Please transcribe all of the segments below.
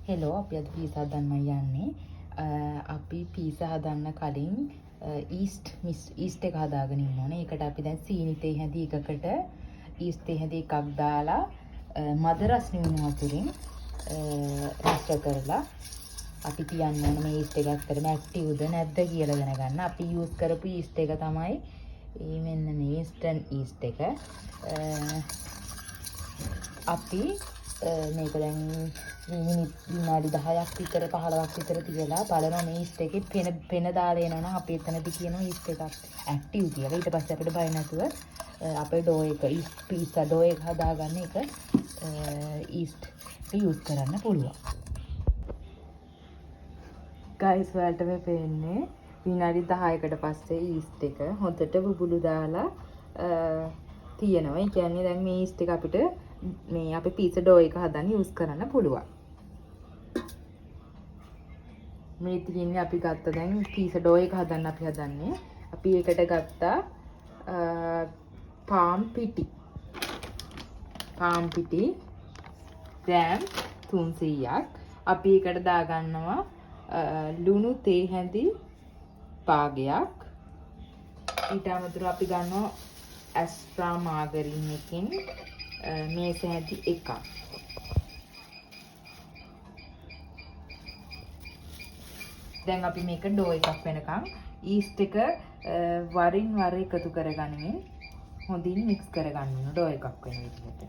Hello අපි අද pizza හදන්න යන්නේ. අපි පීසා හදන්න කලින් ඊස්ට් එක හදාගෙන ඉන්න ඕනේ. ඒකට අපි දැන් සීනි තේ හැඳි එකකට ඊස්ට් තේ හැඳි එකක් දාලා මද රස්නේ වුණු වතුරින් මිශ්‍ර කරලා අපි කියන්න ඕනේ මේ ඊස්ට් එක ඇත්තටම ඇක්ටිව්ද නැද්ද කියලා දැනගන්න. අපි යූස් කරපු ඊස්ට් එක තමයි මෙන්න මේ ඉන්ස්ටන්ට් ඊස්ට් එක. අපි මේක දැන් විනාඩි 10ක් විතර 15ක් විතර තියලා බලනවා මේ ඊස්ට් එකේ පෙන දාලා එනවනම් අපි එතනදි කියනවා ඊස්ට් එකක් ඇක්ටිව් කියලා. ඊට පස්සේ අපිට බය නැතුව අපේ ඩෝ එක පීසා ඩෝ එක හදාගන්න එක ඊස්ට් යූස් කරන්න පුළුවන්. ගයිස් ඔයාලට මේ පේන්නේ විනාඩි 10කට පස්සේ ඊස්ට් එක හොඳට බුබුලු දාලා තියෙනවා. ඒ කියන්නේ දැන් මේ ඊස්ට් එක අපිට මේ අපේ පීසා ඩෝ එක හදන්න යූස් කරන්න පුළුවන්. මේ තියෙන්නේ අපි ගත්ත දැන් පීසා ඩෝ එක හදන්න අපි හදන්නේ. අපි ඒකට ගත්තා පාම් පිටි ග්‍රෑම් 300ක්. අපි ඒකට දාගන්නවා ලුණු තේ හැඳි භාගයක්. ඊට අමතරව අපි ගන්නවා ඇස්ට්‍රා මාගරින් එකකින් මේස හැඳි එකක්. දැන් අපි මේක ඩෝ එකක් වෙනකන් ඊස්ට් එක වරින් වර එකතු කරගනිමින් හොඳින් මික්ස් කරගන්න ඕන ඩෝ එකක් වෙන විදිහට.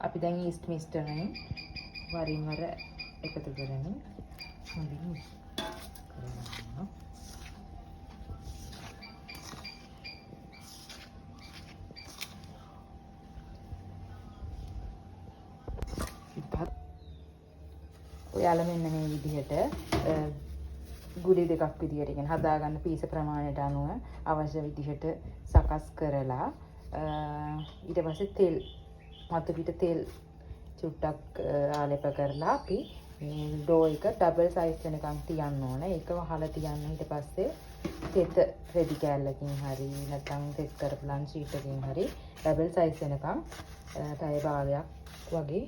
අපි දැන් ඊස්ට් මිශ්‍රණය වරින් වර එකතු කරගෙන හොඳින් මික්ස් කරගන්නවා. ඔයාලා මෙන්න මේ විදිහට ගුලි දෙකක් විදිහට ඉගෙන හදාගන්න පීස ප්‍රමාණයට අනුව අවශ්‍ය විදිහට සකස් කරලා ඊට පස්සේ තෙල් මතු පිට තෙල් චුට්ටක් ආලේප කරලා අපි මේ ඩෝ එක ඩබල් සයිස් වෙනකන් තියන්න ඕන. ඒක වහලා තියන්න. ඊට පස්සේ තෙත රෙදි කෑල්ලකින් හරි නැත්නම් තෙත් කරපු ලන්ච් ෂීට් එකකින් හරි ඩබල් සයිස් වෙනකන් පැය භාගයක් වගේ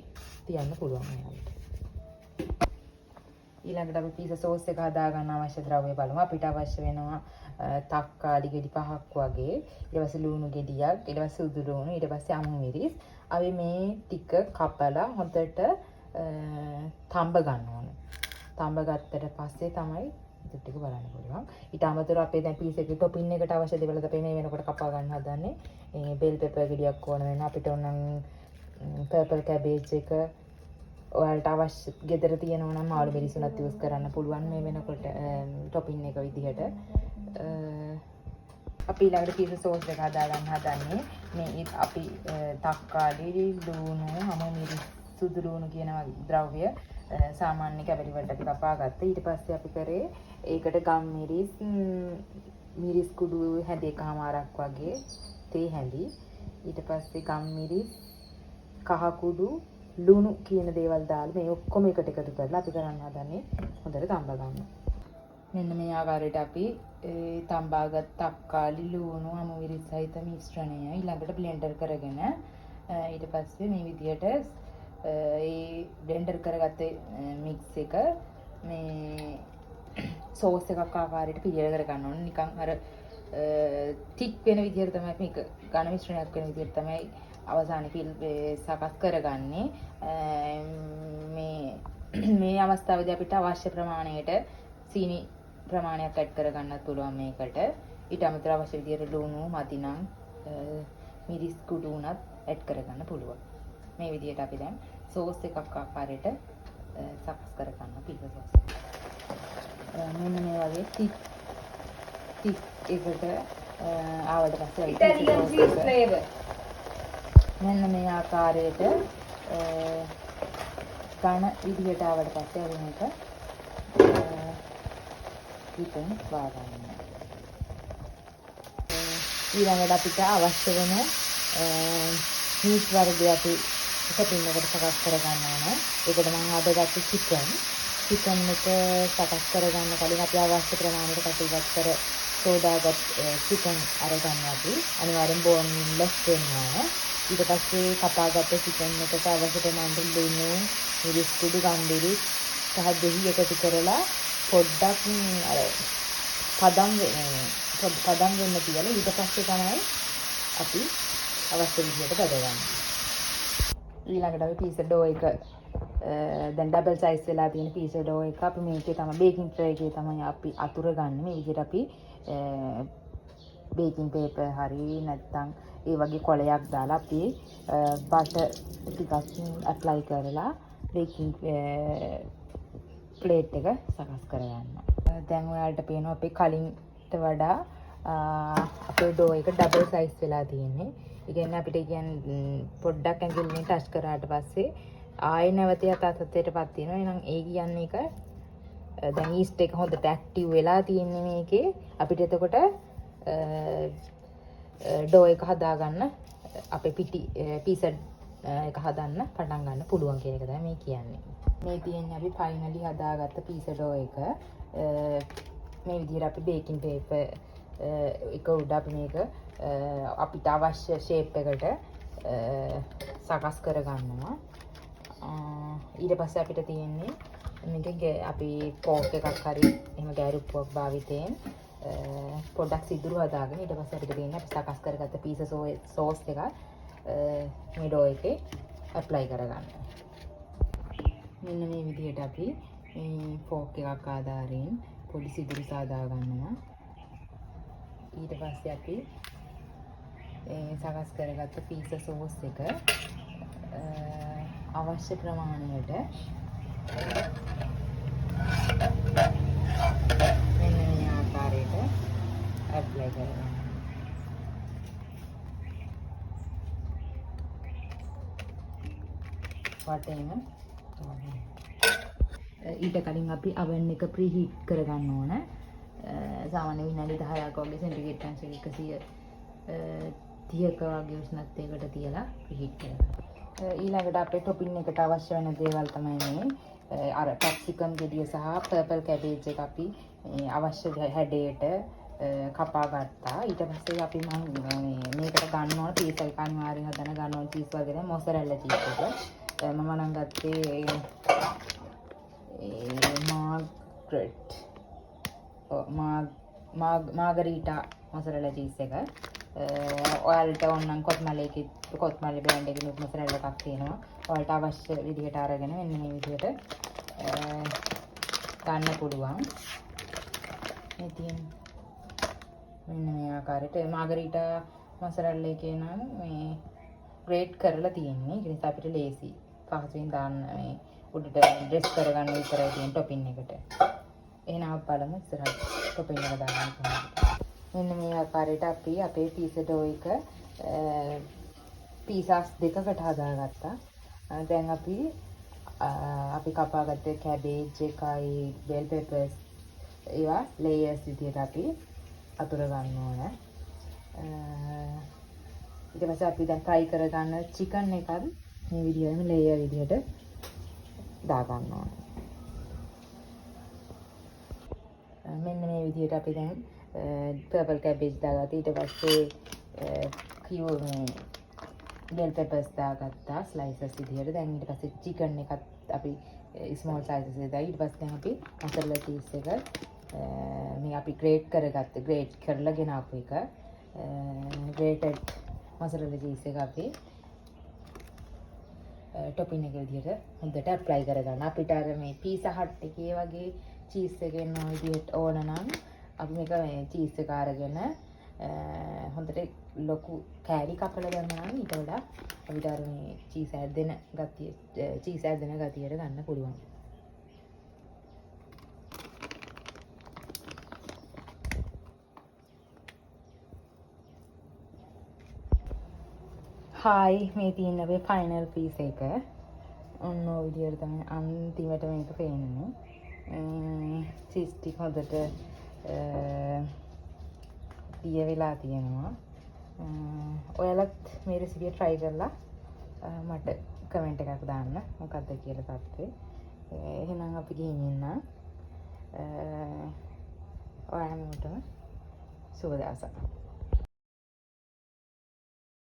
තියන්න පුළුවන් ඔයාලට. ඊළඟට අපි පීසා සෝස් එක හදාගන්න අවශ්‍ය ද්‍රව්‍ය බලමු. අපිට අවශ්‍ය වෙනවා තක්කාලි ගෙඩි 5ක් වගේ, ඊට පස්සේ ලුණු ගෙඩියක්, ඊට පස්සේ සුදු ලුණු, ඊට පස්සේ අමු මිරිස්. අපි මේ ටික කපලා හොඳට තඹ ගන්න ඕනේ. තඹ ගත්තට පස්සේ තමයි ඉතින් ටික බලන්න පුළුවන්. ඊට අමතරව අපේ දැන් පීස් එකේ ටොපින් එකට අවශ්‍ය දේවල් අපි මේ වෙනකොට කපා ගන්න හදන්නේ. මේ බෙල් පෙපර් ගෙඩියක් ඕන වෙනවා. අපිට ඕනම් පර්පල් කැබේජ් එක ඔයාලට අවශ්‍ය ගෙදර තියෙනවා නම් මාළු මිරිස් උනත් යූස් කරන්න පුළුවන් මේ වෙනකොට ටොපින් එක විදිහට. අපි ඊළඟට පීසා සෝස් එක හදාගන්න හදන්නේ. මේ අපි තක්කාලි, ලුණු, අමු මිරිස්, සුදු ලුණු කියන ද්‍රව්‍ය සාමාන්‍ය කැබලි වලට අපි කපා ගත්තා. ඊට පස්සේ අපි කරේ ඒකට ගම් මිරිස් කුඩු හැඳි එකමාරක් වගේ තේ හැඳි. ඊට පස්සේ ගම් මිරිස්, කහ කුඩු, ලුණු කියන දේවල් දාලා මේ ඔක්කොම එකට එකතු කරලා අපි කරන්න හදන්නේ හොඳට තඹ ගන්න. මෙන්න මේ ආකාරයට අපි තඹාගත් තක්කාලි, ලුණු, අමු මිරිස් සහිත මිශ්‍රණය ඊළඟට බ්ලෙන්ඩර් කරගෙන ඊට පස්සේ මේ විදිහට ඒ බ්ලෙන්ඩර් කරගත්ත මික්ස් එක මේ සෝස් එකක් ආකාරයට පිළියෙල කරගන්න ඕනේ. නිකන් අර තික් වෙන විදිහට තමයි මේක ඝන මිශ්‍රණයක් වෙන විදිහට තමයි අවසානයේ සකස් කරගන්නේ. මේ අවස්ථාවේදී අපිට අවශ්‍ය ප්‍රමාණයට සීනි ප්‍රමාණයක් ඇඩ් කරගන්නත් පුළුවන් මේකට. ඊට අමතරව අවශ්‍ය විදිහට ලුණු මදි නම් මිරිස් කුඩු උනත් ඇඩ් කරගන්න පුළුවන්. මේ විදිහට අපි දැන් සෝස් එකක් ආකාරයට සකස් කරගන්න පීසා සෝස් එක. මෙන්න මේ වගේ තික් එකට ආවට පස්සේ ඉතාලියන් චීස් ෆ්ලේවර් මෙන්න මේ ආකාරයට ඝන විදිහට ආවට පස්සේ අපි මේක ඉතින් වාගන්න. ඊළඟට අපිට අවශ්‍ය වෙන මීට් වර්ගය අපි එක පින්නකට සකස් කරගන්න ඕන. ඒකට මම අද ගත්තේ චිකන්. චිකන් එක සකස් කරගන්න කලින් අපි අවශ්‍ය ප්‍රමාණයට කටයුතු කර සෝදාගත් චිකන් අරගන්න අපි අනිවාර්යෙන් බෝන්ලෙස් වෙන්න ඕන. ඊට පස්සේ කපාගත්ත චිකන් එකට අවශ්‍ය ප්‍රමාණයට ලුණු, මිරිස් කුඩු, ගම්බිරි සහ දහි එකතු කරලා පොඩ්ඩක් පදම් වෙන්න තියලා ඊට පස්සේ තමයි අපි අවශ්‍ය විදිහට බදගන්නේ. ඊළඟට අපි පීසා ඩෝ එක දැන් ඩබල් සයිස් වෙලා තියෙන පීසා ඩෝ එක අපි මේකේ තමයි බේකින් ට්‍රේ එකේ තමයි අපි අතුර ගන්න. මේ විදිහට අපි බේකින් පේපර් හරි නැත්නම් ඒ වගේ කොලයක් දාලා අපි බටර් ටිකක් ඇප්ලයි කරලා බේකින් ප්ලේට් එක සකස් කරගන්න. දැන් ඔයාලට පේනවා අපි කලින්ට වඩා අපේ ඩෝ එක ඩබල් සයිස් වෙලා තියෙන්නේ. ඒ කියන්නේ අපිට කියන්නේ පොඩ්ඩක් ඇඟිල්ලෙන් ටච් කරාට පස්සේ ආයෙ නැවත යථාර්ථයටපත් වෙනවා. එහෙනම් ඒ කියන්නේ එක දැන් ඊස්ට් එක හොඳට ඇක්ටිව් වෙලා තියෙන්නේ මේකේ. අපිට එතකොට ඩෝ එක හදාගන්න අපේ පීසා එක හදන්න පටන් ගන්න පුළුවන් කියන එක තමයි මේ කියන්නේ. මේ තියෙන්නේ අපි ෆයිනලි හදාගත්ත පීසා ඩෝ එක. මේ විදිහට අපි බේකින් පේපර් එක උඩ අපි මේක අපිට අවශ්‍ය ෂේප් එකට සකස් කරගන්නවා. ඊට පස්සේ අපිට තියෙන්නේ මේක අපි ෆෝක් එකක් හරි එහෙම ගෑරුප්පුවක් භාවිතයෙන් පොඩ්ඩක් සිදුරු හදාගෙන ඊට පස්සේ අපිට තියෙන්නේ අපි සකස් කරගත්ත පීසා සෝස් එක මේ ඩෝ එකේ ඇප්ලයි කරගන්න. මෙන්න මේ විදිහට අපි මේ ෆෝක් එකක් ආධාරයෙන් පොඩි සිදුරු සාදා ගන්නවා. ඊට පස්සේ අපි සකස් කරගත්ත පීසා සෝස් එක අවශ්‍ය ප්‍රමාණයට මෙන්න මේ ආකාරයට ඇප්ලයි කරගන්න. වටේම ඊට කලින් අපි oven එක ප්‍රීහීට් කරගන්න ඕන. සාමාන්‍ය විනාඩි 10ක් වගේ සෙන්ටිග්‍රේඩ් ටෙම්පරේචර් 130ක වගේ උෂ්ණත්වයකට තියලා ප්‍රීහීට් කරගන්න. ඊළඟට අපේ ටොපින් එකට අවශ්‍ය වෙන දේවල් තමයි මේ අර කැප්සිකම් ගෙඩිය සහ පර්පල් කැබේජ් එක අපි අවශ්‍ය හැඩයට කපා ගත්තා. ඊට පස්සේ අපි මේකට ගන්න ඕන චීස් එක අනිවාර්යෙන් හදන්න ගන්න ඕන චීස් වර්ගය තමයි මොසරෙල්ලා චීස් එක. මම නම් ගත්තේ මාගරීටා මොසරෙල්ලා චීස් එක. ඔයාලට ඕනනම් කොත්මලේ බ්‍රෑන්ඩ් එකේ මොසරෙල්ලා එකක් තියෙනවා. ඔයාලට අවශ්‍ය විදිහට අරගෙන මෙන්න මේ විදිහට ගන්න පුළුවන්. මේ තියෙන මෙන්න මේ ආකාරයට මාගරීටා මොසරෙල්ලා එකේ නම් මේ ග්‍රේට් කරලා තියෙන්නේ. ඒ නිසා අපිට ලේසි පහසුවෙන් දාන්න මේ උඩට ඩ්‍රෙස් කරගන්න විතරයි තියෙන ටොපින් එකට. එහෙනම් අපි බලමු ඉස්සරහට ටොපින් එක දාගන්න කොහොමද. මෙන්න මේ ආකාරයට අපි අපේ පීසා ඩෝ එක පීසාස් දෙකකට හදාගත්තා. දැන් අපි කපාගත්ත කැබේජ් එකයි බෙල් පෙපර්ස් ඒවා ලේයර්ස් විදිහට අපි අතුර ගන්න ඕන. ඊට පස්සේ අපි දැන් ෆ්‍රයි කරගන්න චිකන් එකත් මේ විදිහටම ලේයර් විදිහට දා ගන්න ඕන. මෙන්න මේ විදිහට අපි දැන් පර්පල් කැබේජ් දාගත්තා. ඊට පස්සේ බෙල් පෙපර්ස් දාගත්තා ස්ලයිසස් විදිහට. දැන් ඊට පස්සේ චිකන් එකත් අපි ස්මෝල් සයිසස් එකේ දාලා ඊට පස්සේ දැන් අපි මොසරෙල්ලා චීස් එක මේ අපි ග්‍රේට් කරලා ගෙන ආපු එක ග්‍රේටඩ් මොසරෙල්ලා චීස් එක අපි ටොපින් එක විදිහට හොඳට ඇප්ලයි කරගන්න. අපිට අර මේ පීසා හට් එකේ වගේ චීස් එක එන විදිහට ඕන නම් අපි මේක මේ චීස් එක අරගෙන හොඳට ලොකු කෑලි කපලා ගන්නවා නම් ඊට වඩා අපිට අර මේ චීස් ඇද්දෙන ගතියට ගන්න පුළුවන්. හායි මේ තියෙන අපේ ෆයිනල් පීස් එක. ඔන්න ඔය විදිහට තමයි අන්තිමට මේක පේන්නේ. චීස් ටික හොඳට දිය වෙලා තියෙනවා. ඔයාලත් මේ රෙසිපිය try කරලා මට කමෙන්ට් එකක් දාන්න මොකක්ද කියලා තත්ත්වේ. එහෙනම් අපි ගිහින් ඉන්න. ඔයාලමටම සුබ දවසක්.